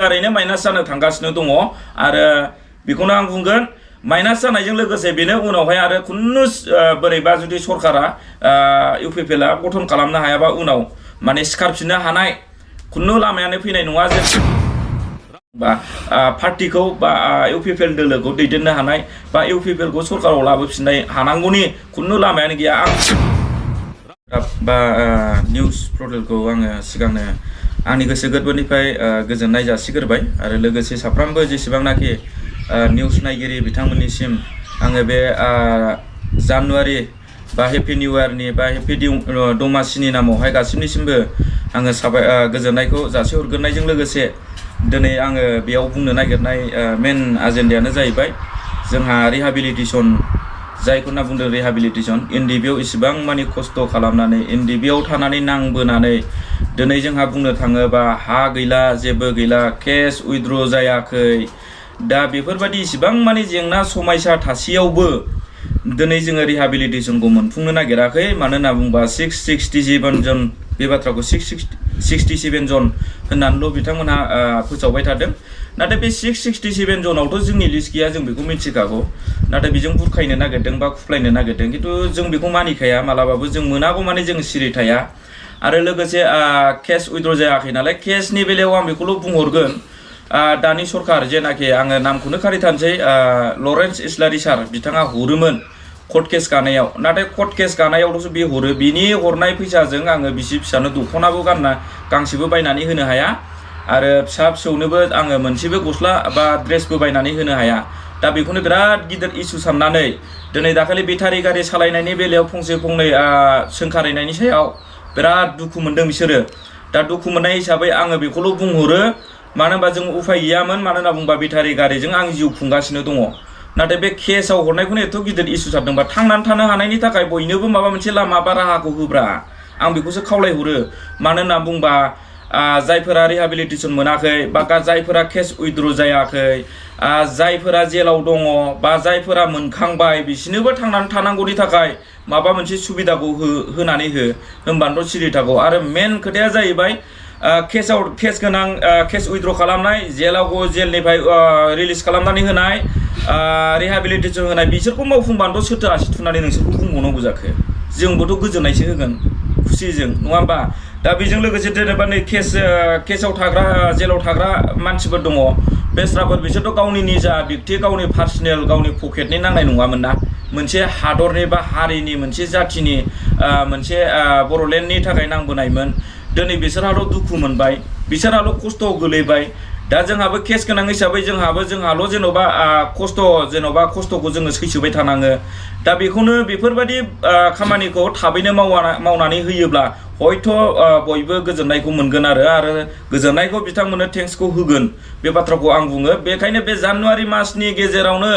दारैनो माइनास जानो थांगासिनो दङ आरो बेखौनो आं बुंगोन माइनास जानायजों लोगोसे बेनो उनावहाय आरो खुनु बोरैबा जुदि सरकारा इउपिपिएलआ गठन खालामनो हायाबा उनाव माने सिखारफिननो हानाय खुनु लामायानो फैनाय नङा जे बा पार्टिखौ बा इउपिपिएल दोलोखौ दैदेननो हानाय बा इउपिपिएलखौ सरकाराव लाबोफिननाय हानांगौनि खुनु लामायानो गैया बा निउस पर्टेलखौ आङो सिगांनो आंनि गोसो गोरबोनिफ्राय गोजोननाय जासिग्रोबाय आरो लोगोसे साफ्रोमबो जेसेबांनाखि निउस नायगिरि बिथांमोननिसिम आङो बे जानुवारि बा हेपि निउ इयारनि बा हेपि दमासिनि नामावहाय गासिबनिसिमबो आङो गोजोननायखौ जासिहरग्रोनायजों लोगोसे दिनै आङो बेयाव बुंनो नागिरनाय मेन एजेन्डायानो जाहैबाय जोंहा रिहाबिलिटेसन जायखौ होनना बुंदों रिहाबिलिटेसन एनडिबिआव इसेबां मानि खस्थ' खालामनानै एनडिबिआव थानानै नांबोनानै दिनै जोंहा बुंनो थाङोबा हा गैला जेबो गैला केस उइथड्र जायाखै दा बेफोरबायदि इसेबां मानि जेंना समस्या थासेयावबो दिनै जोङो रिहाबिलिटेसनखौ मोनफुंनो नागिराखै मानो होनना बुंबा 667 जन बे बाथ्राखौ 667 जन होननानैल' बिथांमोनहा फोसावबाय थादों नाथाय बे 667 जनावथ' जोंनि लिस्ट गैया जों बेखौ मिथिखागौ नाथाय बेजों बुरखायनो नागिरदों बा खुफ्लायनो नागिरदों खिन्थु जों बेखौ मानिखाया मालाबाबो जों मोनागौ माने जों सिरि थाया आरो लोगोसे केस उइथड्र जायाखै नालाय केसनि बेलायाव आं बेखौल' बुंहरगोन दानि सरकार जेनाखि आङो नामखौनो खारिथानसै लरेन्स इस्लारि सार बिथाङा हरोमोन कर्ट केस गानायाव नाथाय कर्ट केस गानायावल'सो बे हरो बिनि हरनाय फैसाजों आङो बिसि फिसानो दख'नाबो गांसेबो बायनानै होनो हाया आरो फिसा फिसौनोबो आङो मोनसेबो गस्ला बा ड्रेसबो बायनानै होनो हाया दा बेखौनो बिराद गिदिर इस्यु साननानै दिनै दाखालि बेटारि गारि सालायनायनि बेलायाव फंसे फंनै सोंखारिनायनि सायाव बिराद दुखु मोनदों बिसोरो दा दुखु मोननाय हिसाबै आङो बेखौल' बुंहरो मानो होनबा जों उफाय गैयामोन मानो होनना बुंबा बेटारि गारिजों आं जिउ खुंगासिनो दङ नाथाय बे केसआव हरनायखौनो एथ' गिदिर इस्यु जादोंबा थांनानै थानो हानायनि थाखाय बयनोबो माबा मोनसे लामा बा राहाखौ होब्रा आं बेखौसो खावलायहरो मानो होनना बुंबा जायफोरा रिहाबिलिटेसन मोनाखै बा जायफोरा केस उइथड्र जायाखै जायफोरा जेलाव दङ बा जायफोरा मोनखांबाय बिसोरनोबो थांनानै थानांगौनि थाखाय माबा मोनसे सुबिदाखौ होनानै हो होमबानोथ' सिरि थागौ आरो मेन खोथाया जाहैबाय केस गोनां केस उइथड्र खालामनाय जेलनिफ्राय रिलिज खालामनानै होनाय रिहाबिलिटेसन होनाय बिसोरखौ मावफुंबानोथ' सोरथो आसि थुनानै नोंसोरखौ बुंबावनांगौ जाखो जोंबोथ' गोजोननायसो होगोन खुसिजों नङा होमबा दा बेजों लोगोसे जेनेबा नै केसआव थाग्रा जेलाव थाग्रा मानसिफोर दङ बेस्राफोर बिसोरथ' गावनि निजा व्यक्ति गावनि पार्सनेल गावनि पकेटनि नांनाय नङामोन ना मोनसे हादरनि बा हारिनि मोनसे जाथिनि मोनसे बर'लेण्डनि थाखाय नांबोनायमोन दिनै बिसोरहाल' दुखु मोनबाय बिसोरहाल' खस्थ'आव गोलैबाय दा जोंहाबो केस गोनां हिसाबै जोंहाल' जेन'बा खस्थ'खौ जोङो सैसोबाय थानाङो दा बेखौनो बेफोरबायदि खामानिखौ थाबैनो मावनानै होयोब्ला हयथ' बयबो गोजोननायखौ मोनगोन आरो गोजोननायखौ बिथांमोननो थेंक्सखौ होगोन बे बाथ्राखौ आं बुङो बेखायनो बे जानुवारि मासनि गेजेरावनो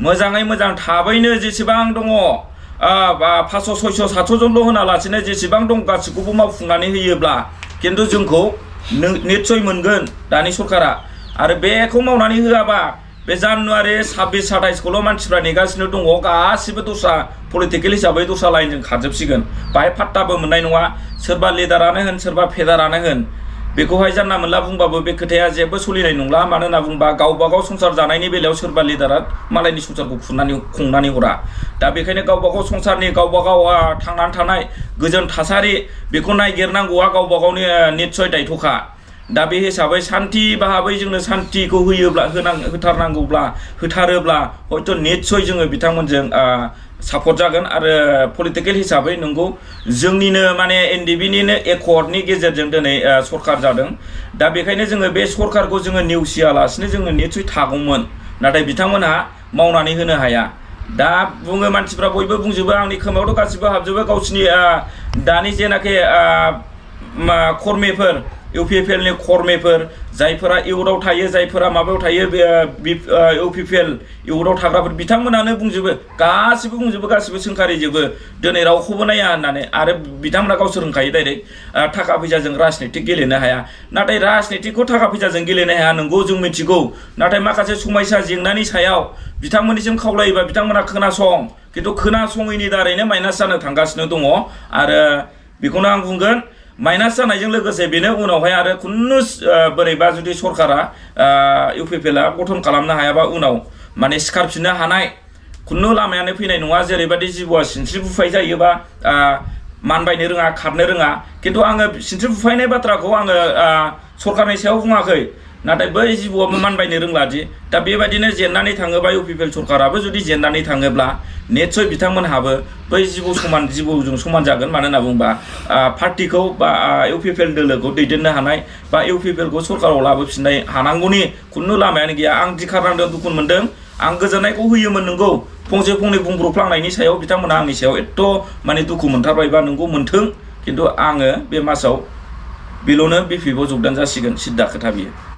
मोजाङै मोजां थाबैनो जेसेबां दङ 500 600 700 जनल' होनालासिनो जेसेबां दं गासैखौबो मावफुंनानै होयोब्ला खिन्थु जोंखौ निस्सय मोनगोन दानि सरकारा आरो बेखौ मावनानै होआबा बे जानुवारि 26 27खौल' मानसिफ्रा नेगासिनो दङ गासिबो दस्रा पलिटिकेल हिसाबै दस्रा लाइनजों खारजोबसिगोन बाहाय फाट्टाबो मोननाय नङा सोरबा लिडारानो होन सोरबा फेडारानो होन बेखौहाय जानला मोनला बुंबाबो बे खोथाया जेबो सोलिनाय नंला मानो होनना बुंबा गावबागाव संसार जानायनि बेलायाव सोरबा लिडारा मालायनि संसारखौ खुंनानै हरा दा बेखायनो गावबागाव संसारनि गावबागाव थांनानै थानाय गोजोन थासारि बेखौ नायगिरनांगौआ गावबागावनि निस्सय दायथ'खा दा बे हिसाबै सान्थि भाबै जोंनो सान्थिखौ होथारोब्ला हयथ' निस्सय जोङो बिथांमोनजों सापर्ट जागोन आरो पलिटिकेल हिसाबै नंगौ जोंनिनो माने एनडिबिनिनो एकर्डनि गेजेरजों दिनै सरकार जादों दा बेखायनो जोङो बे सरकारखौ जोङो नेवसियालासिनो जोङो निस्सय थागौमोन नाथाय बिथांमोनहा मावनानै होनो हाया दा बुङो मानसिफ्रा बयबो बुंजोबो आंनि खोमायावथ' गासिबो हाबजोबो गावसिनि दानि जेनाखि कर्मिफोर इउपिपिएलनि कर्मिफोर जायफोरा इउथआव थायो जायफोरा माबायाव थायो इउपिपिएल इउथआव थाग्राफोर बिथांमोनानो बुंजोबो गासिबो सोंखारिजोबो दिनै रावखौबो नाया होननानै आरो बिथांमोना गावसोर होनखायो डाइरेक्ट थाखा फैसाजों राजनितिक गेलेनो हाया नाथाय राजनितिकखौ थाखा फैसाजों गेलेनो हाया नंगौ जों मिथिगौ नाथाय माखासे समस्या जेंनानि सायाव बिथांमोननिसिम खावलायोबा बिथांमोना खोनासं खिन्थु खोनासङैनि दारैनो माइनास जानो थांगासिनो दङ आरो बेखौनो आं बुंगोन माइनास जानायजों लोगोसे बेनो उनावहाय आरो खुनु बोरैबा जुदि सरकारा इउपिपिएलआ गठन खालामनो हायाबा उनाव माने सिखारफिननो हानाय खुनु लामायानो फैनाय नङा। जेरैबायदि जिबौआ सिनस्रि बुफाय जायोबा मानबायनो रोङा खारनो रोङा, खिन्थु आङो सिनस्रि बुफायनाय बाथ्राखौ आङो सरकारनि सायाव बुङाखै, नाथाय बै जिबौआबो मानबायनो रोंलादि। दा बेबायदिनो जेननानै थाङोबा इउपिपिएल सरकाराबो जुदि जेननानै थाङोब्ला निस्सय बिथांमोनहाबो बै जिबौजों समान जागोन। मानो होनना बुङोबा पार्टिखौ बा इउपिपिएल दोलोखौ दैदेननो हानाय बा इउपिपिएलखौ सरकाराव लाबोफिननाय हानांगौनि खुनु लामायानो गैया। आं दिखारनांदों, दुखु मोनदों, आं गोजोननायखौ होयोमोन नंगौ, फंसे फंनै बुंब्रफ्लांनायनि सायाव बिथांमोना आंनि सायाव एथ' माने दुखु मोनथारबायबा नंगौ मोन्थों, खिन्थु आङो बे मासाव बेल'नो बिपिएफआव जगदान जासिगोन, सिद्दा खोथा बियो।